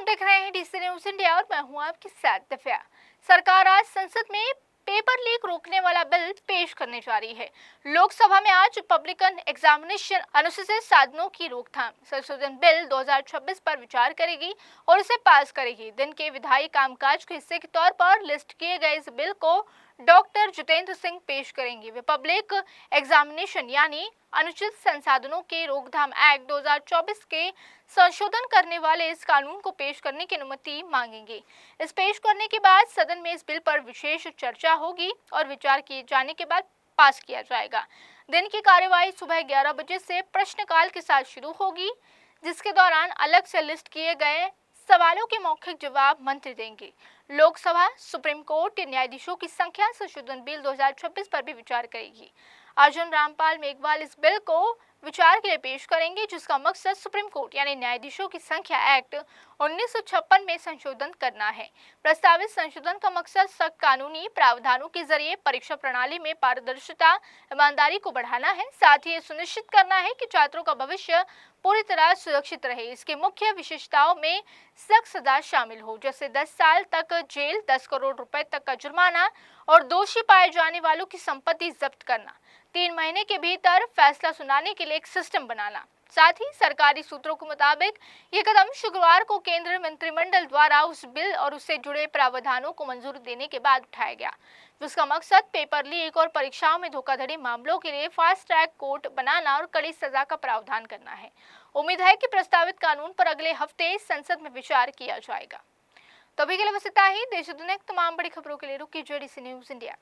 देख रहे हैं डीसी न्यूज इंडिया और मैं हूं आपके साथ दिव्या। सरकार आज संसद में पेपर लीक रोकने वाला बिल पेश करने जा रही है। लोकसभा में आज रिपब्लिकन एग्जामिनेशन अनुसूचित साधनों की रोकथाम संशोधन बिल 2026 पर विचार करेगी और इसे पास करेगी। दिन के विधायी कामकाज के हिस्से के तौर पर लिस्ट किए गए इस बिल को डॉक्टर जितेंद्र सिंह पेश करेंगे। वे पब्लिक एग्जामिनेशन यानी अनुचित संसाधनों के रोकथाम एक्ट 2024 के संशोधन करने वाले इस कानून को पेश करने की अनुमति मांगेंगे। इस पेश करने के बाद सदन में इस बिल पर विशेष चर्चा होगी और विचार किए जाने के बाद पास किया जाएगा। दिन की कार्यवाही सुबह 11 बजे से प्रश्नकाल के साथ शुरू होगी, जिसके दौरान अलग से लिस्ट किए गए सवालों के मौखिक जवाब मंत्री देंगे। लोकसभा सुप्रीम कोर्ट न्यायाधीशों की संख्या संशोधन बिल 2026 पर भी विचार करेगी। अर्जुन रामपाल मेघवाल इस बिल को विचार के लिए पेश करेंगे, जिसका मकसद सुप्रीम कोर्ट यानी न्यायाधीशों की संख्या एक्ट 1956 में संशोधन करना है। प्रस्तावित संशोधन का मकसद सख्त कानूनी प्रावधानों के जरिए परीक्षा प्रणाली में पारदर्शिता, ईमानदारी को बढ़ाना है। साथ ही ये सुनिश्चित करना है कि छात्रों का भविष्य पूरी तरह सुरक्षित रहे। इसके मुख्य विशेषताओं में सख्त सजा शामिल हो, जैसे 10 साल तक जेल, 10 करोड़ रुपए तक का जुर्माना और दोषी पाए जाने वालों की संपत्ति जब्त करना, 3 महीने के भीतर फैसला सुनाने के लिए एक सिस्टम बनाना। साथ ही सरकारी सूत्रों के मुताबिक ये कदम शुक्रवार को केंद्रीय मंत्रिमंडल द्वारा उस बिल और उससे जुड़े प्रावधानों को मंजूरी देने के बाद उठाया गया, जिसका मकसद पेपर लीक और परीक्षाओं में धोखाधड़ी मामलों के लिए फास्ट ट्रैक कोर्ट बनाना और कड़ी सजा का प्रावधान करना है। उम्मीद है कि प्रस्तावित कानून पर अगले हफ्ते संसद में विचार किया जाएगा। तो अभी के लिए बस इतना ही। देश दुनिया की तमाम बड़ी खबरों के लिए रुकिए डीसी न्यूज इंडिया।